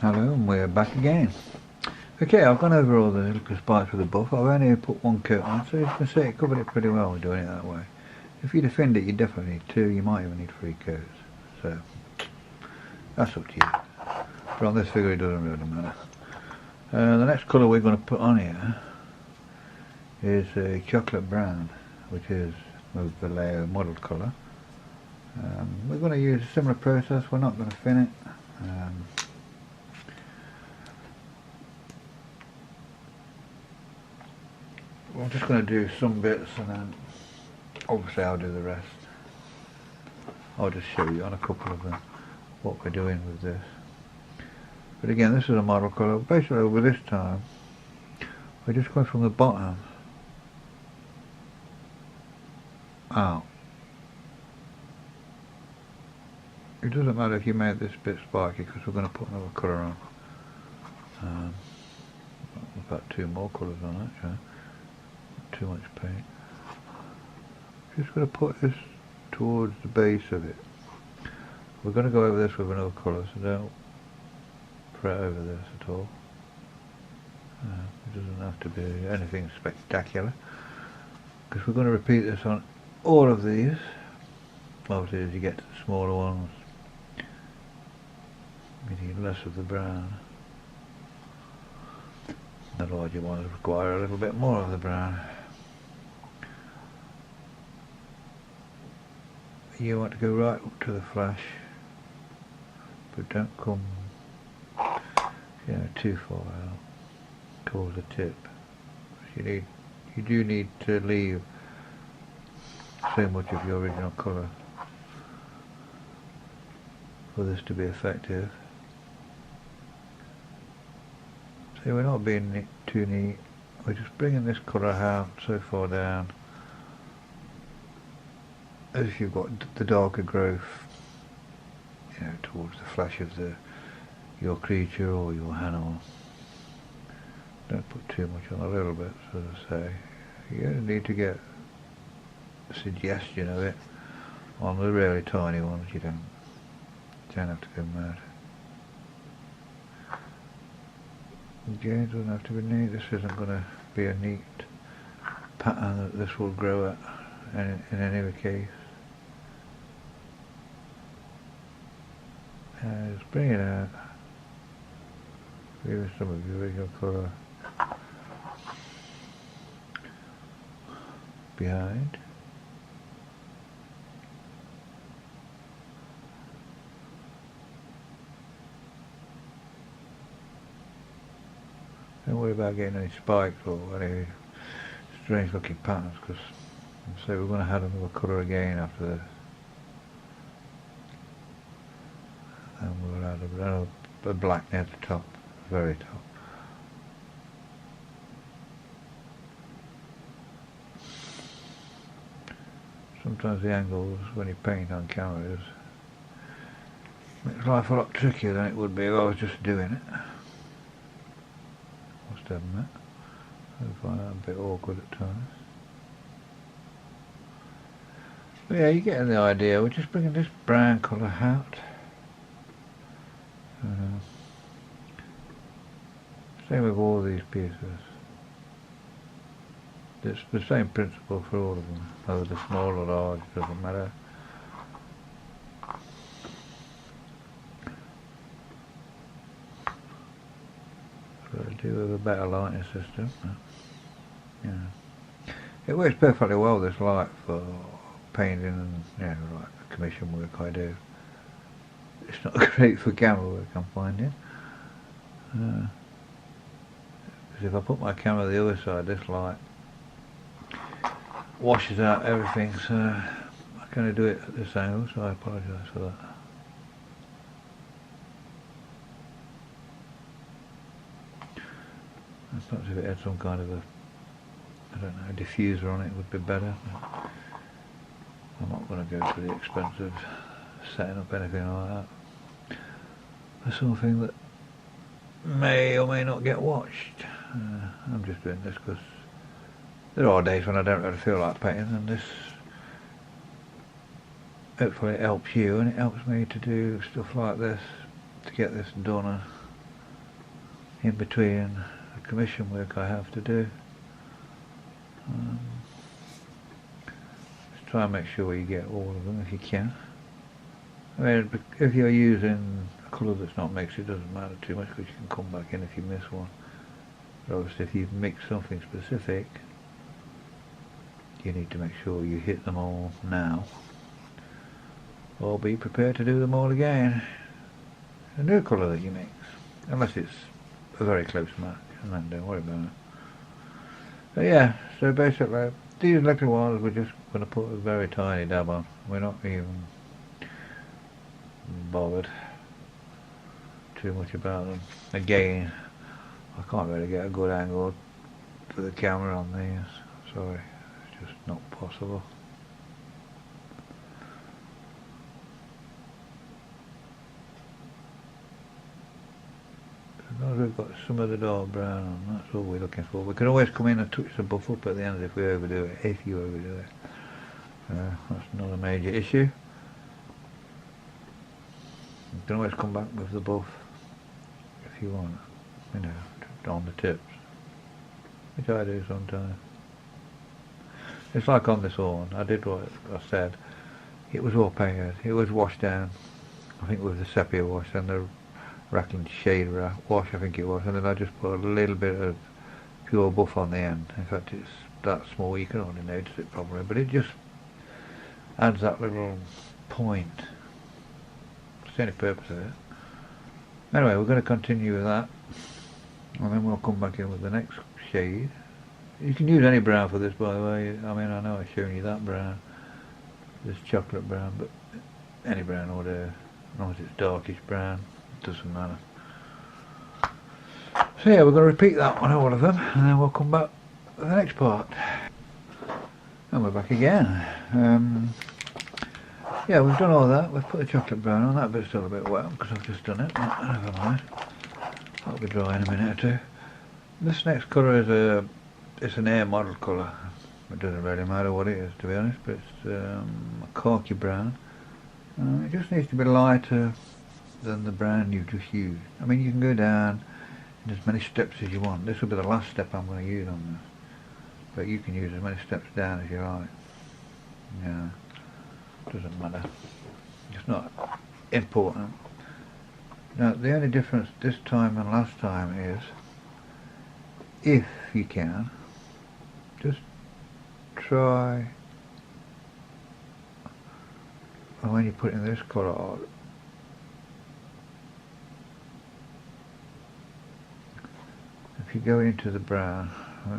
Hello, and we're back again. Okay, I've gone over all the little spikes with the buff. I've only put one coat on, so you can see it covered it pretty well doing it that way. If you defend it, you definitely need 2, you might even need 3 coats. So, that's up to you. But on this figure it doesn't really matter. The next colour we're going to put on here is a chocolate brown, which is the Vallejo model colour. We're going to use a similar process, we're not going to thin it. I'm just going to do some bits and then obviously I'll do the rest. I'll just show you on a couple of them what we're doing with this. But again, this is a model colour. Basically over this time we're just going from the bottom out. It doesn't matter if you made this bit spiky because we're going to put another colour on. In fact 2 more colours on actually. Too much paint. Just going to put this towards the base of it. We're going to go over this with another colour, so don't fret over this at all. It doesn't have to be anything spectacular, because we're going to repeat this on all of these. Obviously as you get to the smaller ones, you need less of the brown. The larger ones require a little bit more of the brown. You want to go right up to the flash, but don't come too far out towards the tip. You do need to leave so much of your original colour for this to be effective. So we're not being too neat, we're just bringing this colour out so far down as if you've got the darker growth, towards the flash of your creature or your animal. Don't put too much on, a little bit, as I say. You need to get a suggestion of it. On the really tiny ones you don't have to go mad. Again, it doesn't have to be neat. This isn't going to be a neat pattern that this will grow at in any case. Just bring it out. Give it some of your original colour behind. Don't worry about getting any spikes or any strange looking patterns, because we're going to add another colour again after this. And we'll add a black near the top, very top. Sometimes the angles when you paint on cameras makes life a lot trickier than it would be if I was just doing it. Must admit, I find that a bit awkward at times. But yeah, you're getting the idea. We're just bringing this brown colour out. Same with all these pieces. It's the same principle for all of them, whether they're small or large, doesn't matter. Could do with a better lighting system. It works perfectly well, this light, for painting and like the commission work I do. It's not great for camera work, I'm finding. Because if I put my camera the other side, this light washes out everything, so I kind of do it at this angle, so I apologise for that. And perhaps if it had some kind of a diffuser on it, would be better. I'm not going to go to the expense of setting up anything like that for something that may or may not get watched. I'm just doing this because there are days when I don't really feel like painting, and this hopefully it helps you, and it helps me to do stuff like this, to get this done in between the commission work I have to do. Just try and make sure you get all of them if you can. I mean, if you're using a colour that's not mixed, it doesn't matter too much because you can come back in if you miss one. But obviously if you've mixed something specific, you need to make sure you hit them all now, or be prepared to do them all again. A new colour that you mix, unless it's a very close match, and then don't worry about it. But yeah, so basically these little ones we're just going to put a very tiny dab on. We're not even bothered too much about them. Again, I can't really get a good angle for the camera on these, sorry, it's just not possible. As long as we've got some of the dark brown on, that's all we're looking for. We can always come in and touch the buff up at the end if we overdo it, if you overdo it. That's not a major issue. You can always come back with the buff if you want, you know, on the tips, which I do sometimes. It's like on this horn, I did what I said. It was all painted, it was washed down, I think with the sepia wash and the Rackland shade wash, I think it was, and then I just put a little bit of pure buff on the end. In fact, it's that small you can only notice it probably, but it just adds that little point. It's the only purpose of it. Anyway, we're going to continue with that, and then we'll come back in with the next shade. You can use any brown for this, by the way. I mean, I know I've shown you that brown, this chocolate brown, but any brown will do, as long as it's darkish brown, it doesn't matter. So yeah, we're going to repeat that on all of them, and then we'll come back to the next part. And we're back again. Yeah, we've done all that. We've put the chocolate brown on. That bit's still a bit wet because I've just done it. But never mind. That'll be dry in a minute or two. This next colour is it's an air model colour. It doesn't really matter what it is, to be honest, but it's a khaki brown. It just needs to be lighter than the brown you've just used. I mean, you can go down in as many steps as you want. This will be the last step I'm going to use on this, but you can use as many steps down as you like. Yeah, doesn't matter. It's not important. Now, the only difference this time and last time is, if you can, just try, and when you put in this colour on, if you go into the brown,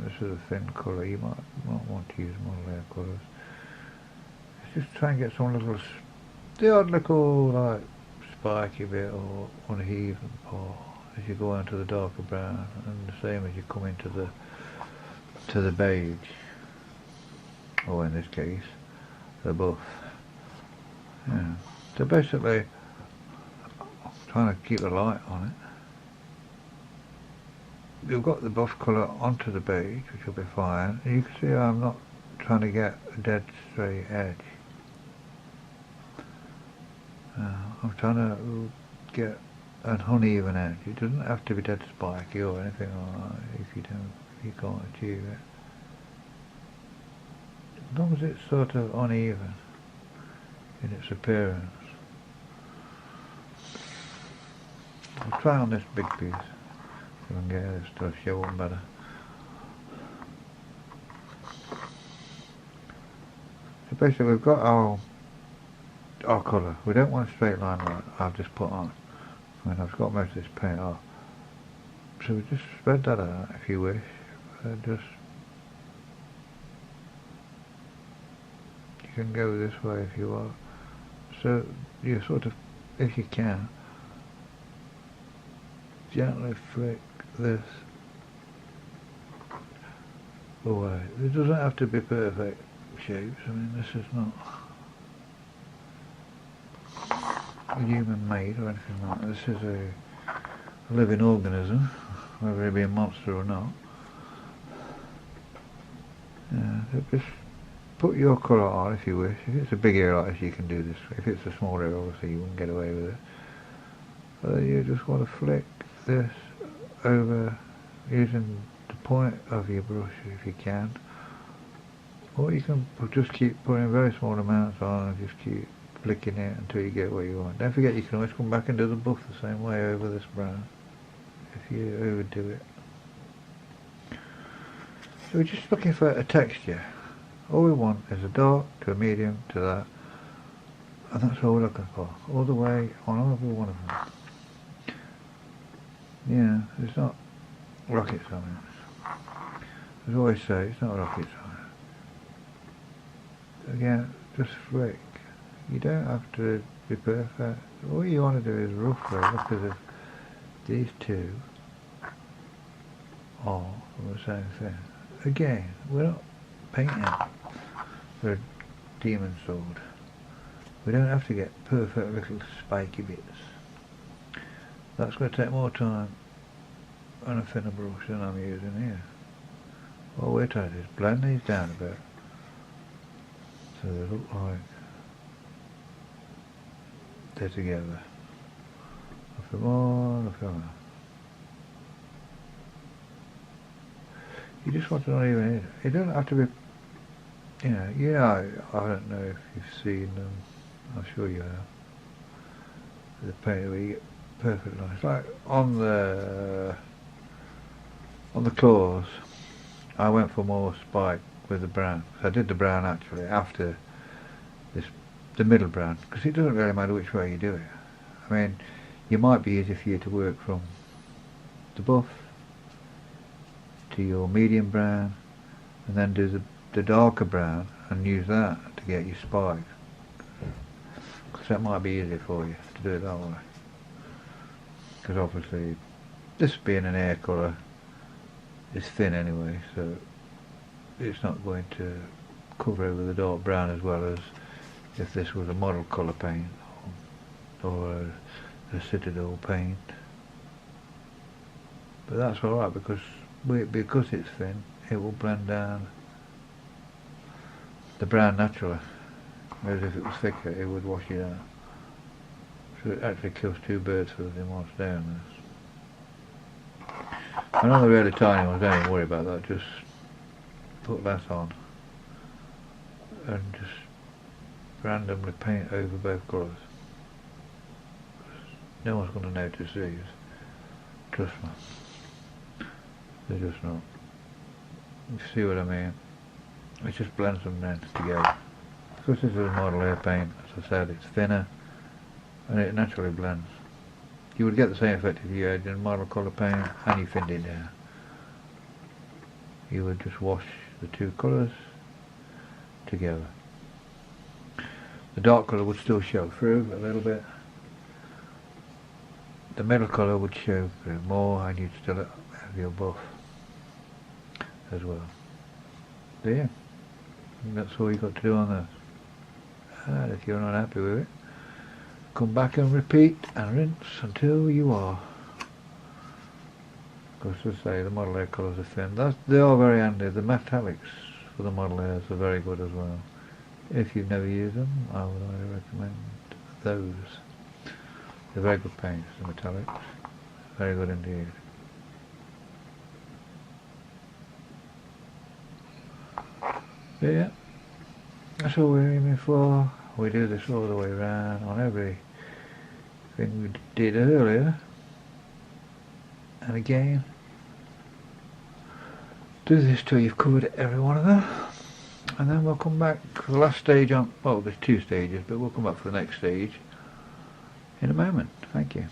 this is a thin colour, you might want to use more layer colours. Just try and get some little, the odd little like spiky bit or uneven part as you go into the darker brown, and the same as you come into the beige, or in this case the buff. Yeah. So basically I'm trying to keep the light on it. You've got the buff colour onto the beige, which will be fine, and you can see I'm not trying to get a dead straight edge. I'm trying to get an uneven edge. It doesn't have to be dead spiky or anything like that if you can't achieve it. As long as it's sort of uneven in its appearance. I'll try on this big piece so I can get this to show up better. So basically we've got our colour. We don't want a straight line like I've just put on. I mean, I've got most of this paint off. So we just spread that out if you wish. Just, you can go this way if you want. So you sort of, if you can, gently flick this away. It doesn't have to be perfect shapes. I mean, this is not human made or anything like that. This is a living organism, whether it be a monster or not. Yeah, so just put your colour on if you wish. If it's a big area like this, you can do this. If it's a small area, obviously you wouldn't get away with it. But you just want to flick this over using the point of your brush if you can, or you can just keep putting very small amounts on and just keep flicking it until you get what you want. Don't forget you can always come back and do the buff the same way over this brown if you overdo it. So we're just looking for a texture. All we want is a dark to a medium to that, and that's all we're looking for, all the way on every one of them. Yeah, it's not rocket science. As I always say, it's not rocket science. Again, just flick. You don't have to be perfect. All you want to do is roughly look as if these two are from the same thing. Again, we're not painting for a demon sword. We don't have to get perfect little spiky bits. That's going to take more time on a thinner brush than I'm using here. What we're trying to do is blend these down a bit so they look like they're together. A few more, a few more. You just want to not even hit it. It doesn't have to be, I don't know if you've seen them, I'm sure you have. The paint where you get perfect lines. Like on the claws, I went for more spike with the brown. I did the brown actually after the middle brown, because it doesn't really matter which way you do it. I mean, it might be easier for you to work from the buff to your medium brown and then do the darker brown and use that to get your spikes, because that might be easier for you to do it that way, because obviously this being an air colour is thin anyway, so it's not going to cover over the dark brown as well as if this was a model colour paint or a citadel paint. But that's alright, because it's thin, it will blend down the brown naturally, whereas if it was thicker it would wash it out. So it actually kills two birds with in one stone. And on the really tiny ones, don't even worry about that, just put that on and just randomly paint over both colours. No one's going to notice these, trust me. They're just not. You see what I mean? It just blends them then together. Because this is a model air paint, as I said, it's thinner and it naturally blends. You would get the same effect if you had a model colour paint and you thinned it down. You would just wash the two colours together. The dark colour would still show through a little bit. The middle colour would show through more, and you'd still have your buff as well. So yeah, that's all you've got to do on this. And if you're not happy with it, come back and repeat and rinse until you are. Because as I say, the model air colours are thin. They are very handy. The metallics for the model airs are very good as well. If you've never used them, I would highly recommend those. They're very good paints, the metallics. Very good indeed. But yeah, that's all we're aiming for. We do this all the way around on every thing we did earlier. And again, do this till you've covered every one of them. And then we'll come back for the last stage on, well, there's two stages, but we'll come back for the next stage in a moment. Thank you.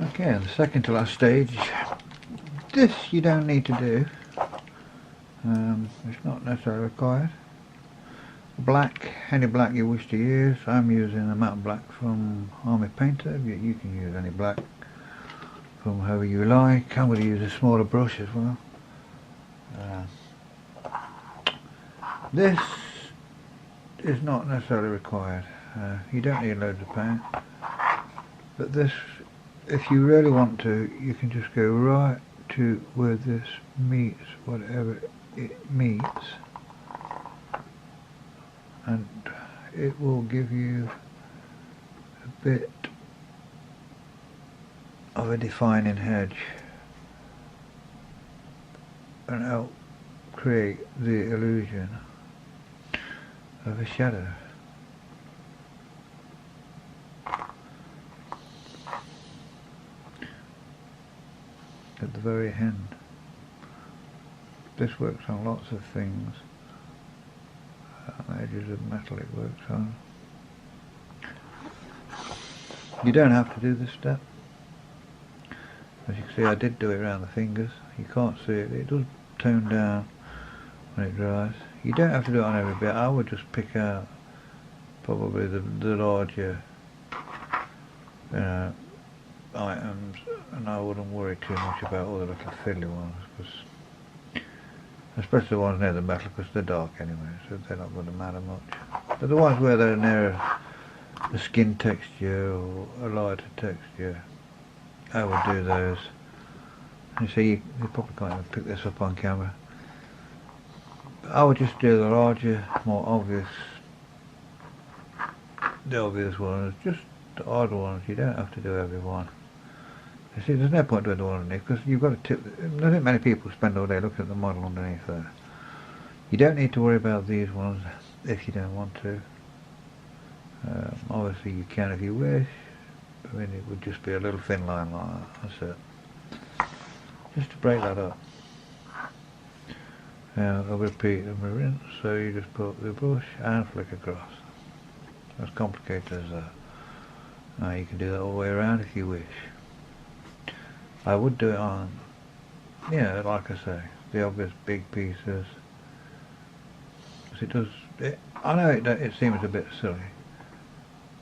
Okay, the second to last stage. This you don't need to do. It's not necessarily required. Black, any black you wish to use. I'm using a matte black from Army Painter. You can use any black from however you like. I'm going to use a smaller brush as well. This is not necessarily required. You don't need loads of paint, but this, if you really want to, you can just go right to where this meets whatever it meets, and it will give you a bit of a defining hedge and help create the illusion of a shadow. At the very end. This works on lots of things. Edges of metal it works on. You don't have to do this step. As you can see, I did do it around the fingers. You can't see it. It does tone down when it dries. You don't have to do it on every bit. I would just pick out probably the larger items, and I wouldn't worry too much about all the little fiddly ones, because especially the ones near the metal, because they're dark anyway, so they're not going to matter much. But the ones where they're near a skin texture or a lighter texture, I would do those. You see, you probably can't even pick this up on camera. But I would just do the larger, more obvious, ones, just the odd ones. You don't have to do every one. You see, there's no point doing the one underneath, because you've got to tip. There isn't many people spend all day looking at the model underneath there. You don't need to worry about these ones if you don't want to. Obviously you can if you wish. I mean, it would just be a little thin line like that, that's it. Just to break that up. Now I'll repeat and rinse, so you just put the brush and flick across. As complicated as that. Now you can do that all the way around if you wish. I would do it on, like I say, the obvious big pieces. Because I know it seems a bit silly,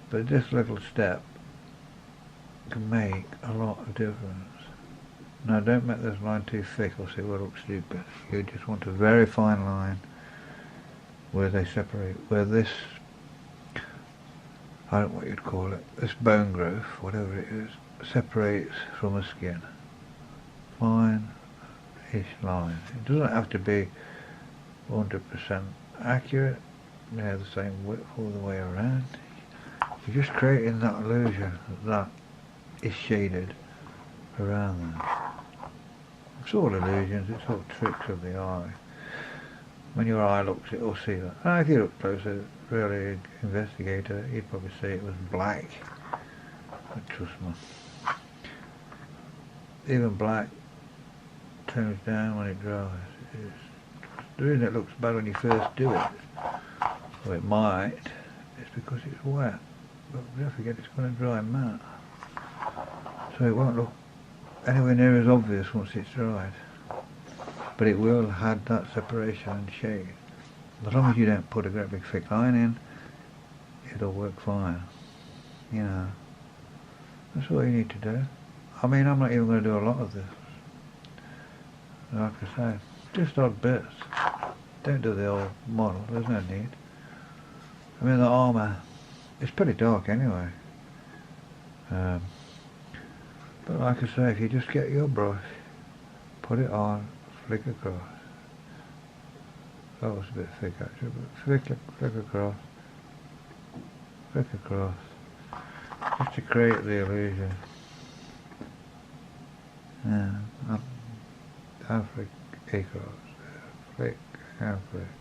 but this little step can make a lot of difference. Now don't make this line too thick or it will look stupid. You just want a very fine line where they separate, where this, I don't know what you'd call it, this bone growth, whatever it is, separates from the skin. Fine-ish line. It doesn't have to be 100% accurate, the same width all the way around. You're just creating that illusion that is shaded around them. It's all illusions, it's all tricks of the eye. When your eye looks, it will see that. And if you look closer, really investigate it, you'd probably see it was black. But trust me, even black tones down when it dries. The reason it looks bad when you first do it, or it might, is because it's wet. But don't forget it's going to dry matte. So it won't look anywhere near as obvious once it's dried. But it will have that separation and shade. As long as you don't put a great big thick line in, it'll work fine. That's what you need to do. I mean, I'm not even going to do a lot of this. Like I say, just odd bits. Don't do the whole model, there's no need. I mean, the armour, it's pretty dark anyway. But like I say, if you just get your brush, put it on, flick across. That was a bit thick actually, but flick across, just to create the illusion. And flick across, flick and flick.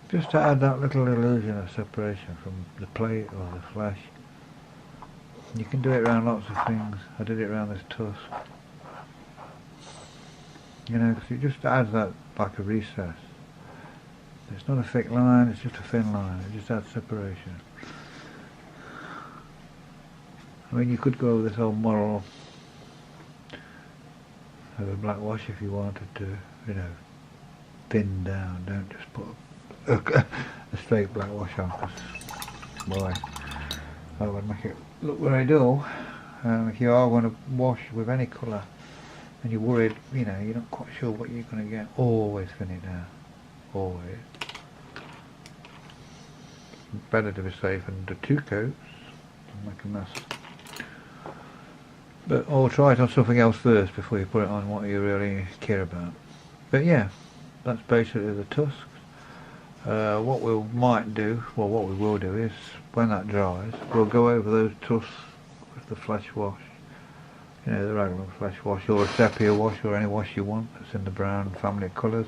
Just to add that little illusion of separation from the plate or the flesh. You can do it around lots of things. I did it around this tusk. Because it just adds that, like a recess. It's not a thick line, it's just a thin line. It just adds separation. I mean, you could go over this whole model of a black wash if you wanted to, thin down. Don't just put a straight black wash on, because, boy, that would make it look very dull. If you are going to wash with any colour and you're worried, you're not quite sure what you're going to get, always thin it down. Always. Better to be safe and do 2 coats and make a mess. Or try it on something else first before you put it on what you really care about. But yeah, that's basically the tusks. What we might do, well what we will do is, when that dries, we'll go over those tufts with the flesh wash. You know, the regular flesh wash, or a sepia wash, or any wash you want that's in the brown family of colours.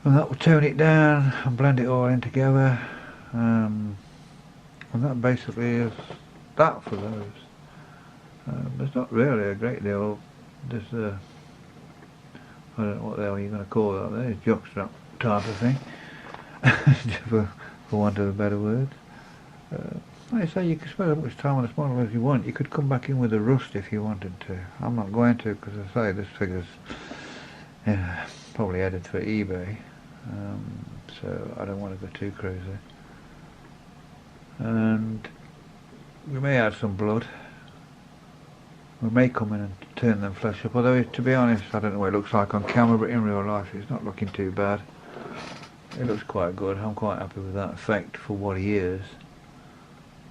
And that will tone it down and blend it all in together. And that basically is that for those. There's not really a great deal. There's I don't know what the hell you're going to call that there, jockstrap type of thing, for want of a better word. Like I say, you can spend as much time on this model as you want. You could come back in with a rust if you wanted to. I'm not going to, because I say this figure's probably headed for eBay, so I don't want to go too crazy. And we may add some blood. We may come in and turn them flesh up, although to be honest I don't know what it looks like on camera, but in real life it's not looking too bad. It looks quite good. I'm quite happy with that effect for what he is.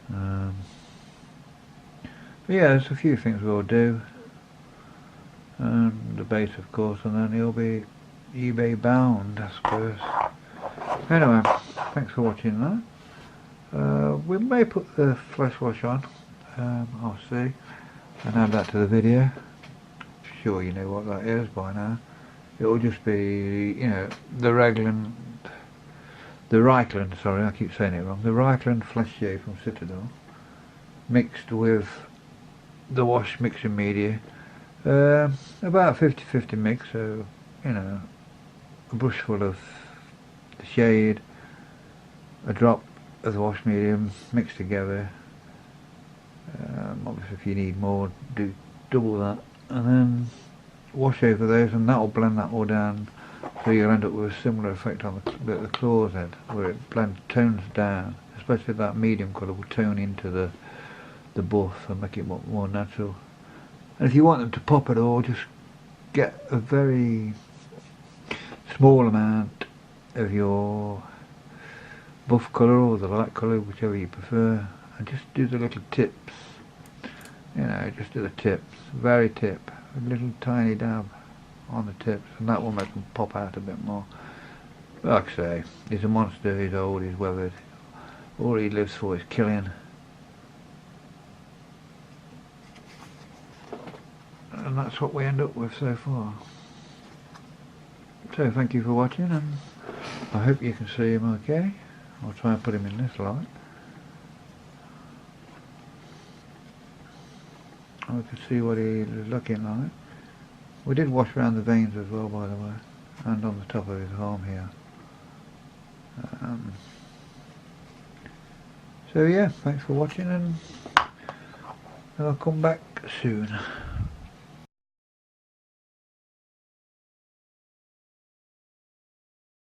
But yeah, there's a few things we'll do. The base of course, and then he'll be eBay bound I suppose. Anyway, thanks for watching that. We may put the flesh wash on, I'll see, and add that to the video. I'm sure you know what that is by now. It will just be, you know, the Reichland, sorry I keep saying it wrong, the Reichland flesh shave from Citadel, mixed with the wash mixing media, about 50-50 mix, so you know, a brush full of the shade, a drop of the wash medium mixed together. Obviously if you need more, do double that, and then wash over those, and that will blend that all down, so you'll end up with a similar effect on the claws head, where it tones down, especially that medium colour will tone into the buff and make it more natural. And if you want them to pop at all, just get a very small amount of your buff colour or the light colour, whichever you prefer, and just do the little tips, you know, just do the tips, very tip, a little tiny dab on the tips, and that will make them pop out a bit more. Like I say, he's a monster, he's old, he's weathered, all he lives for is killing. And that's what we end up with so far. So thank you for watching, and I hope you can see him okay. I'll try and put him in this light. We can see what he's looking like. We did wash around the veins as well, by the way, and on the top of his arm here. So yeah, thanks for watching, and I'll come back soon.